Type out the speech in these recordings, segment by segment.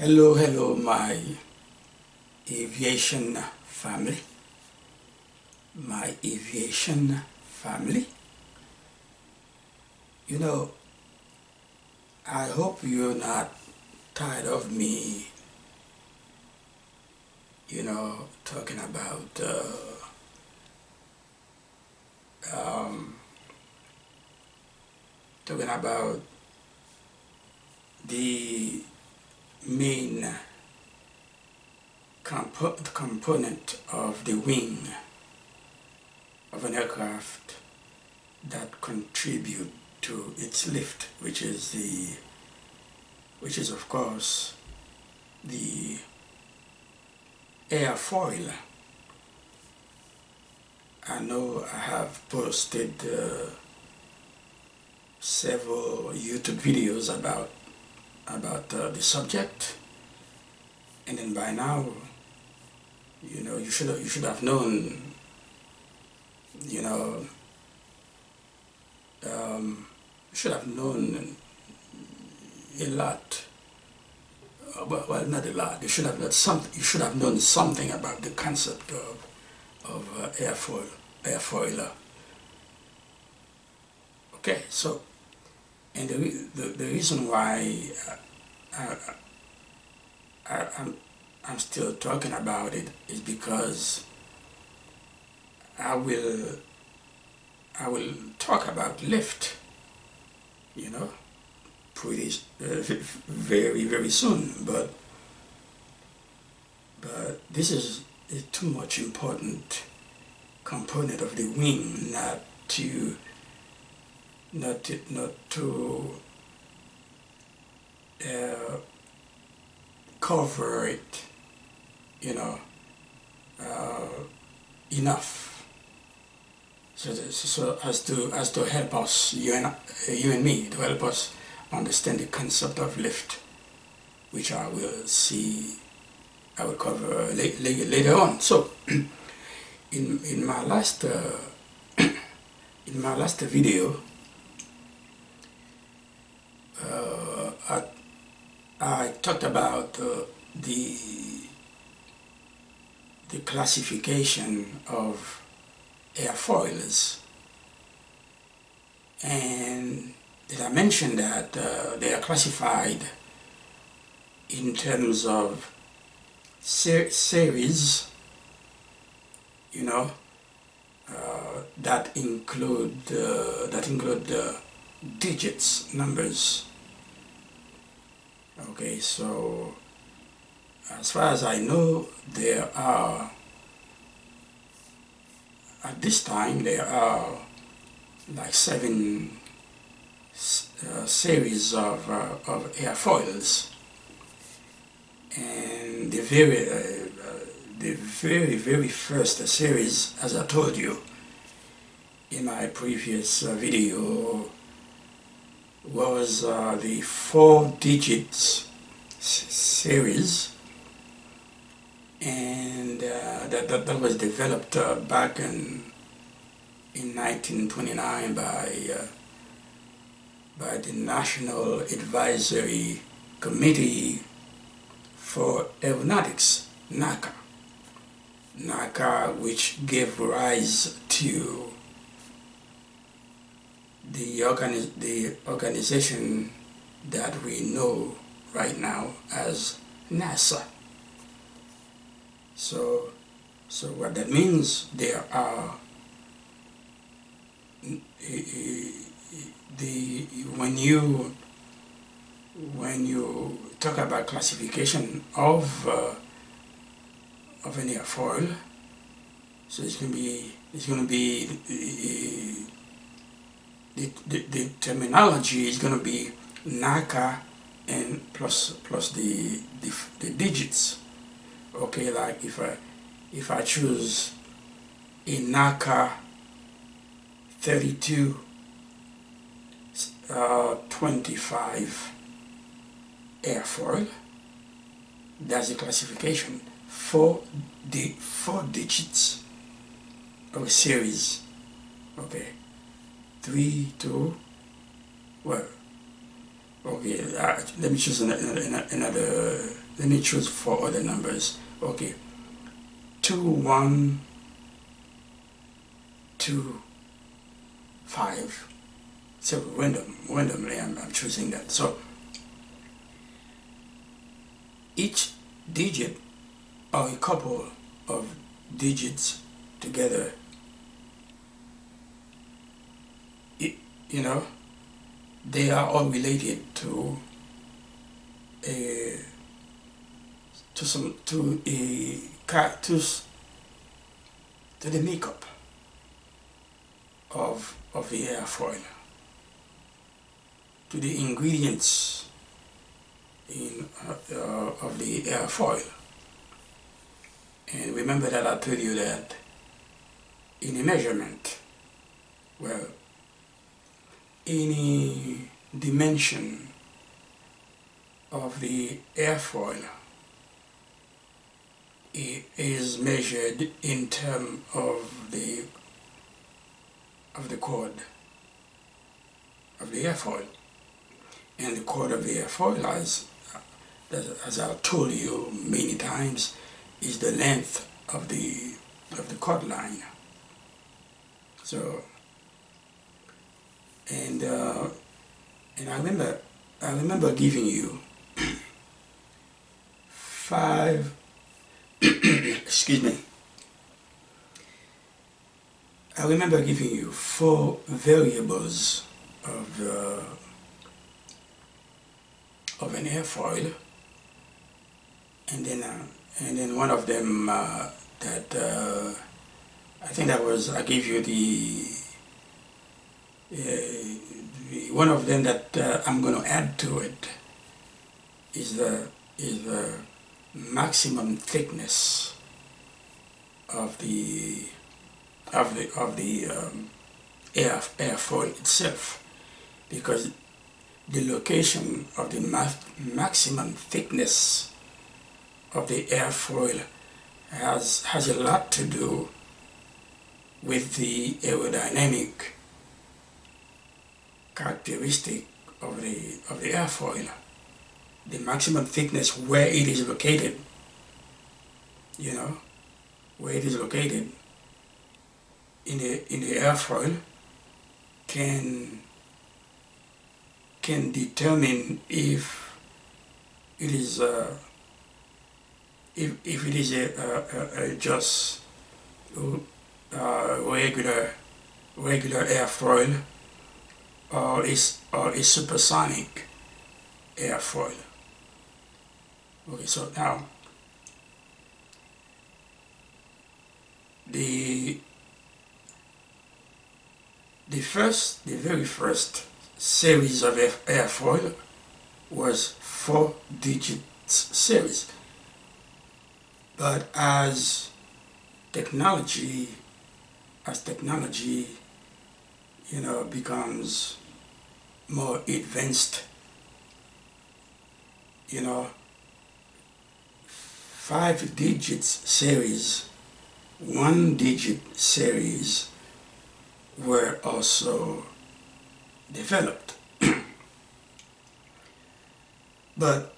Hello, my aviation family. My aviation family. You know, I hope you're not tired of me, talking about um, the main component of the wing of an aircraft that contribute to its lift, which is of course the airfoil. I know I have posted several YouTube videos about the subject, and then by now, you should have known, you know, you should have known a lot. Well, not a lot. You should have known something. You should have known something about the concept of airfoiler. Okay, so, and the reason why I, I'm still talking about it is because I will talk about lift, pretty very soon, but this is a too much important component of the wing not to cover it, enough, so as to help us, you and me, to help us understand the concept of lift, which I will cover later on. So in my last video, I talked about the classification of airfoils, and did I mention that they are classified in terms of series, that include digits, numbers. Okay, so as far as I know, at this time there are like 7 series of airfoils, and the very first series, as I told you in my previous video, was the 4 digits series, and that was developed back in 1929 by the National Advisory Committee for Aeronautics, NACA, which gave rise to the organization that we know right now as NASA. So what that means, there are when you talk about classification of an airfoil, so it's going to be the terminology is going to be NACA and plus the digits. Okay, like if I choose a NACA 3225 airfoil, that's the classification for the 4 digits of a series. Okay, 3, 2, well, okay, let me choose another let me choose 4 other numbers. Okay, 2, 1, 2, 5. So randomly I'm choosing that. So each digit or a couple of digits together, you know, they are all related to a to the makeup of the airfoil, to the ingredients of the airfoil. And remember that I told you that in a measurement, well, any dimension of the airfoil is measured in terms of the chord of the airfoil. And the chord of the airfoil, as I've told you many times, is the length of the chord line. So, and I remember giving you 5 excuse me. I remember giving you 4 variables of an airfoil, and then one of them that I think that was, I gave you the one of them that I'm going to add to it is the maximum thickness of the airfoil itself, because the location of the maximum thickness of the airfoil has a lot to do with the aerodynamic characteristic of the airfoil. The maximum thickness, where it is located, you know, where it is located in the airfoil can determine if it is just regular airfoil or a supersonic airfoil. Okay, so now the very first series of airfoil was 4-digit series, but as technology, you know, becomes more advanced, you know, 5-digit series, 1-digit series were also developed. But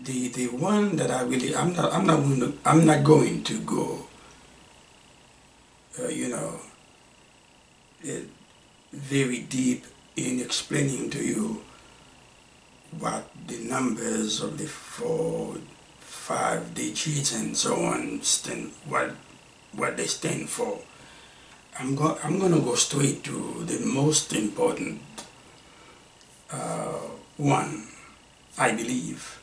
the one that I really, I'm not going to go you know, very deep in explaining to you what the numbers of the 4, 5 digits and so on stand, what they stand for. I'm gonna go straight to the most important one, I believe,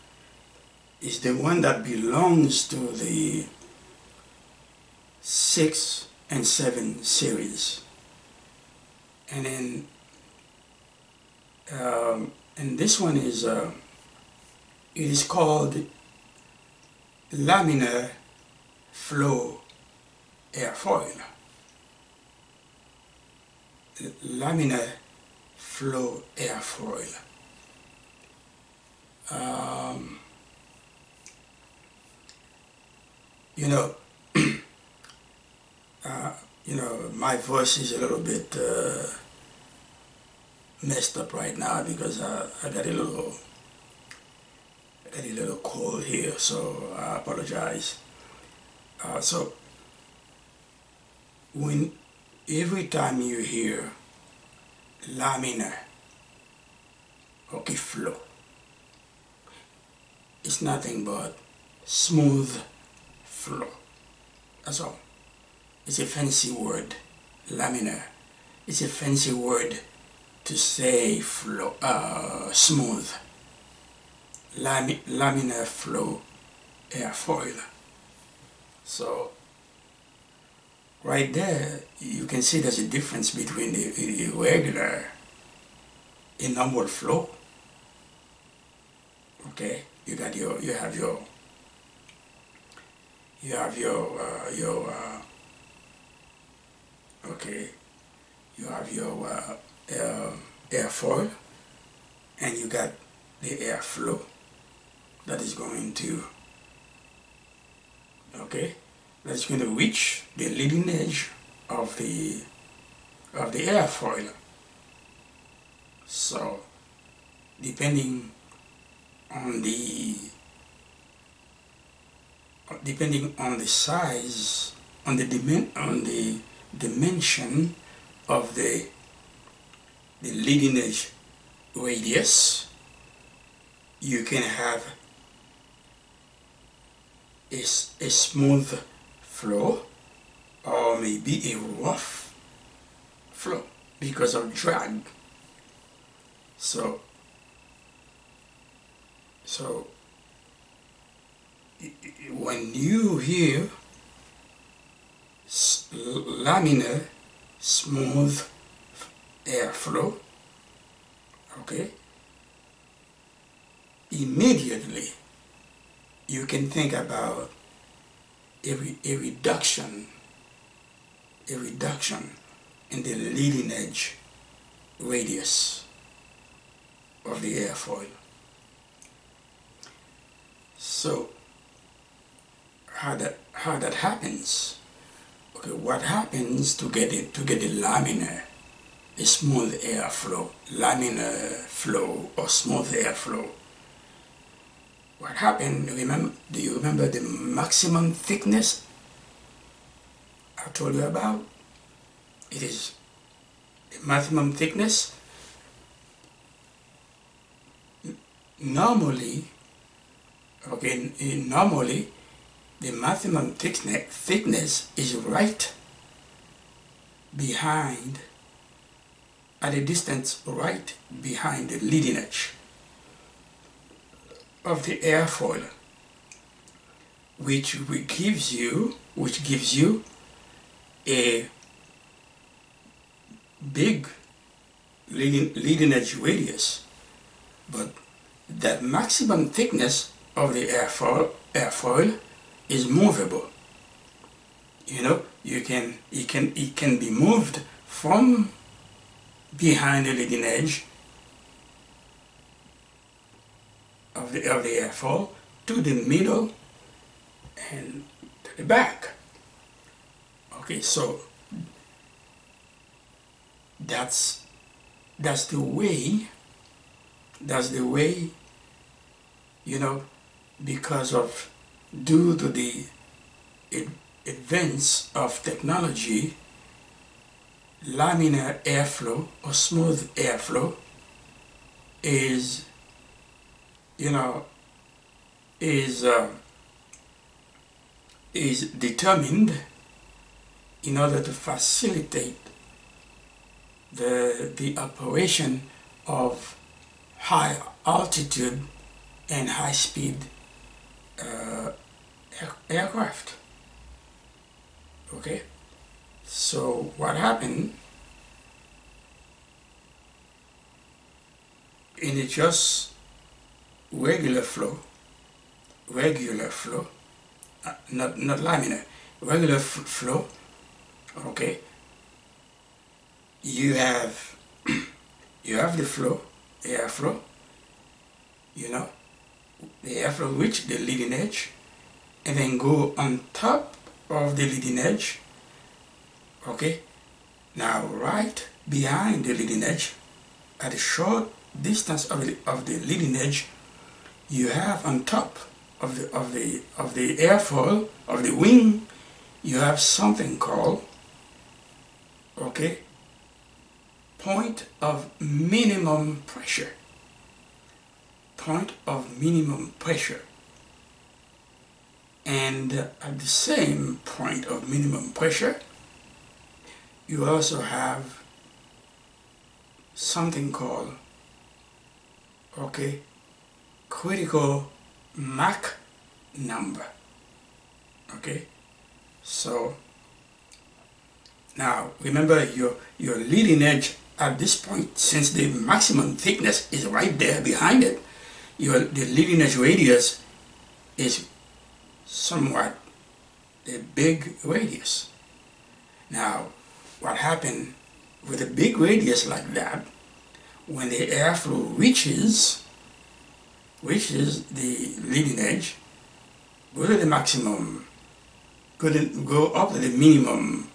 is the one that belongs to the 6 and 7 series, and then and this one is it is called Laminar Flow Airfoil. Laminar Flow Airfoil. You know, my voice is a little bit messed up right now because I got a little I got a little cold here, so I apologize. So when every time you hear laminar, okay, flow, it's nothing but smooth flow. That's all. It's a fancy word, laminar. It's a fancy word to say flow, smooth. Laminar flow airfoil. So right there, you can see there's a difference between a regular, a normal flow. Okay, you have your okay, you have your airfoil, and you got the airflow that is going to, okay, that's going to reach the leading edge of the airfoil. So depending on the size, on the dimension of the leading edge radius, you can have a smooth flow or maybe a rough flow because of drag. So when you hear laminar smooth airflow, okay, immediately you can think about a reduction in the leading edge radius of the airfoil. So how that happens? Okay, what happens to get the laminar, a smooth airflow, laminar flow or smooth airflow? What happened? Do you remember the maximum thickness I told you about? It is the maximum thickness. Normally, okay, normally the maximum thickness is right behind, at a distance right behind the leading edge of the airfoil, which gives you a big leading edge radius. But that maximum thickness of the airfoil is movable. You know, it can be moved from behind the leading edge of the airfoil to the middle and to the back. Okay, so that's the way, you know, because of, due to the advance of technology, laminar airflow or smooth airflow is, you know, is determined in order to facilitate the operation of high altitude and high speed aircraft. Okay, so what happened in a just regular flow, not laminar, regular flow, okay, you have the flow, airflow, you know, the airflow reach the leading edge and then go on top of the leading edge. Okay, now right behind the leading edge, at a short distance of the leading edge, you have on top of the airfoil of the wing, you have something called, okay, point of minimum pressure. Point of minimum pressure. And at the same point of minimum pressure, you also have something called, okay, critical Mach number. Okay, so now remember your leading edge at this point, since the maximum thickness is right there behind it, the leading edge radius is somewhat a big radius. Now, what happened with a big radius like that, when the airflow reaches the leading edge, go to the maximum, go up to the minimum,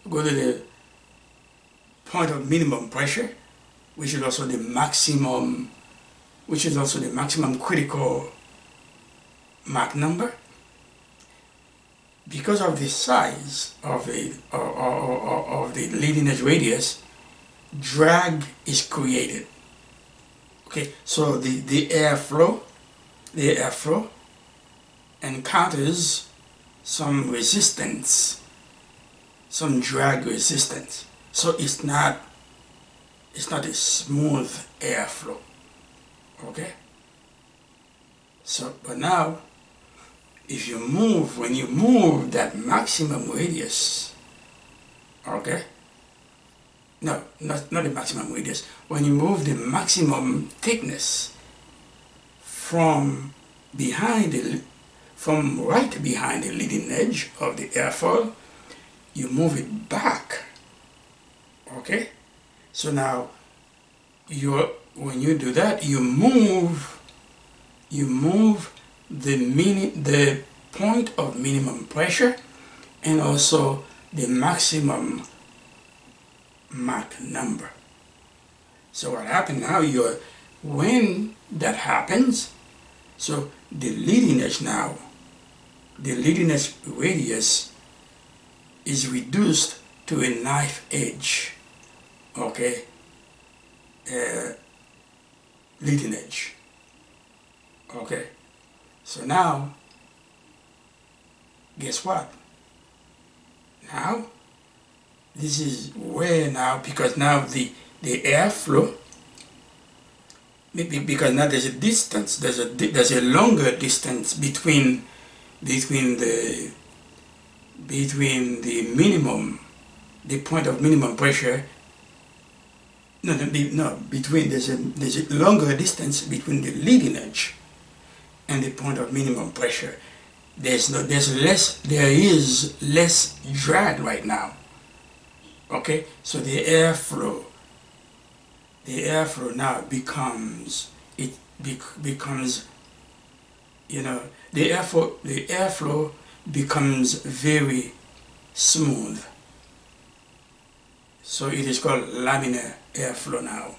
go to the point of minimum pressure, which is also the maximum critical Mach number. Because of the size of the leading edge radius, drag is created. Okay, so the airflow encounters some resistance, some drag resistance. So it's not a smooth airflow. Okay. So, but now, when you move that maximum radius, okay, no, not the maximum radius, when you move the maximum thickness from right behind the leading edge of the airfoil, you move it back, okay? So now, when you do that, you move the point of minimum pressure and also the maximum Mach number. So what happened now, when that happens, so the leading edge radius is reduced to a knife edge, okay, leading edge. Okay, so now, guess what? Now, this is where now, because now the airflow, maybe because now there's a distance, there's a longer distance between the minimum, the point of minimum pressure. There's a longer distance between the leading edge and the point of minimum pressure. There is less drag right now. Okay, so the airflow now becomes, the airflow becomes very smooth. So it is called laminar airflow now,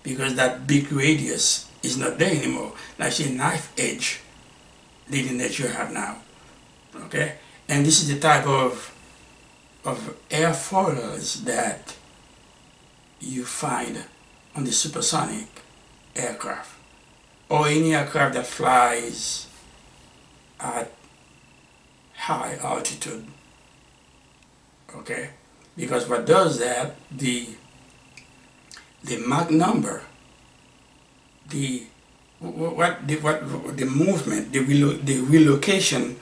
because that big radius is not there anymore. Like a knife edge leading edge you have now. Okay, and this is the type of airfoils that you find on the supersonic aircraft or any aircraft that flies at high altitude. Okay, because what does that, the Mach number, the movement, the relocation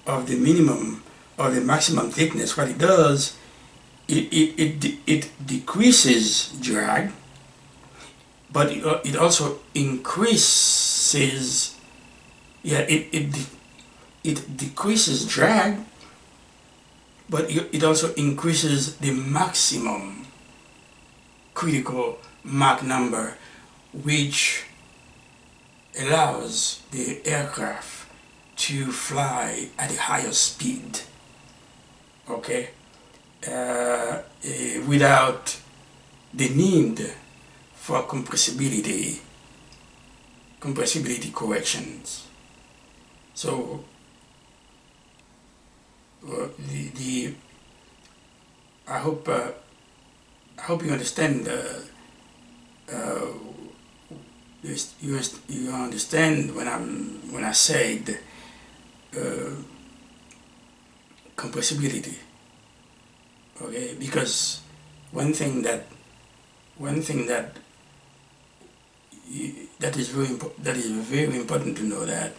of the minimum or the maximum thickness, what it does, it decreases drag, but it also increases, it decreases drag, but it also increases the maximum critical Mach number, which allows the aircraft to fly at a higher speed, okay, without the need for compressibility corrections. So I hope you understand you understand when I said compressibility. Okay, because one thing that is very important to know, that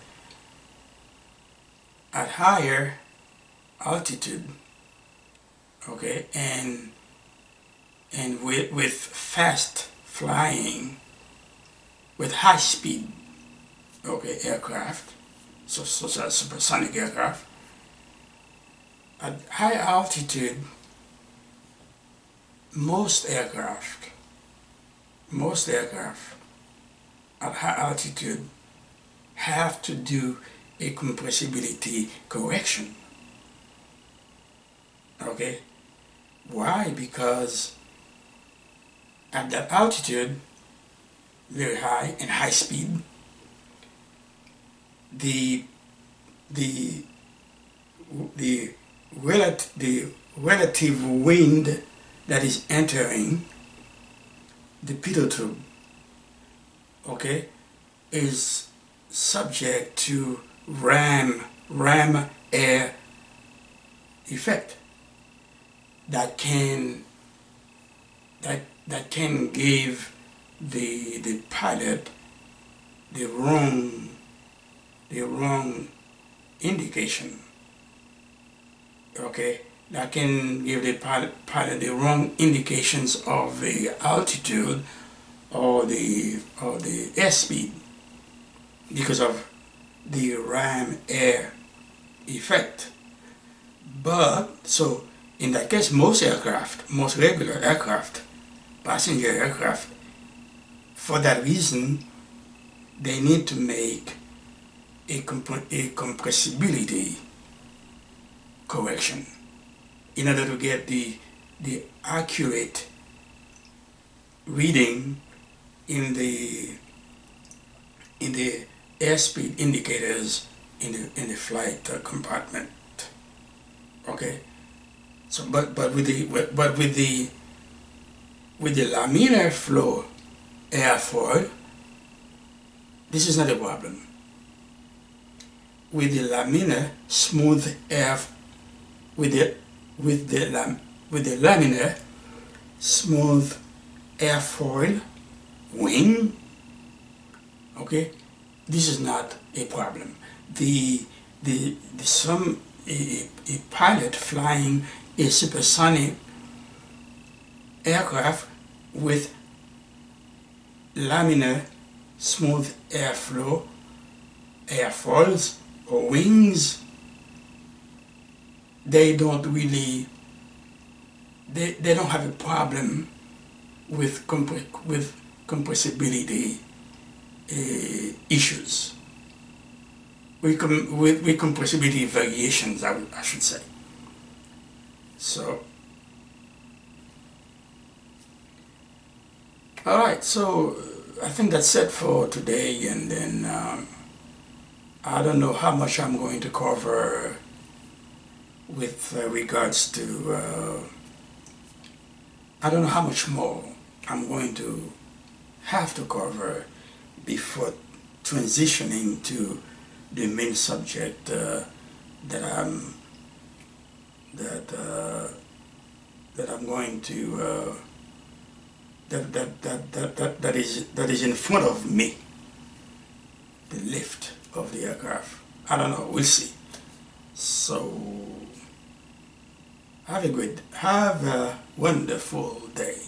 at higher altitude, okay, and with fast flying, with high speed, okay, aircraft, so supersonic aircraft, at high altitude, most aircraft at high altitude have to do a compressibility correction. Okay, why? Because at that altitude, very high and high speed, the relative wind that is entering the pitot tube, okay, is subject to ram air effect that can give the pilot the wrong indication. Okay, that can give the pilot the wrong indications of the altitude or the airspeed because of the ram air effect. But so in that case, most regular aircraft, passenger aircraft, for that reason, they need to make a compressibility correction in order to get the accurate reading in the airspeed indicators in the flight compartment. Okay, so but with the Laminar Airflow airfoil, this is not a problem. With the Laminar smooth air, with the Laminar smooth airfoil wing, okay, this is not a problem. A pilot flying a supersonic aircraft with Laminar smooth airflow airfoils or wings, they don't have a problem with compressibility issues, with compressibility variations, I should say. So, all right, so I think that's it for today, and then I don't know how much I'm going to cover with regards to, I don't know how much more I'm going to have to cover before transitioning to the main subject that I'm going to that is in front of me, the lift of the aircraft. I don't know, we'll see. So have a wonderful day.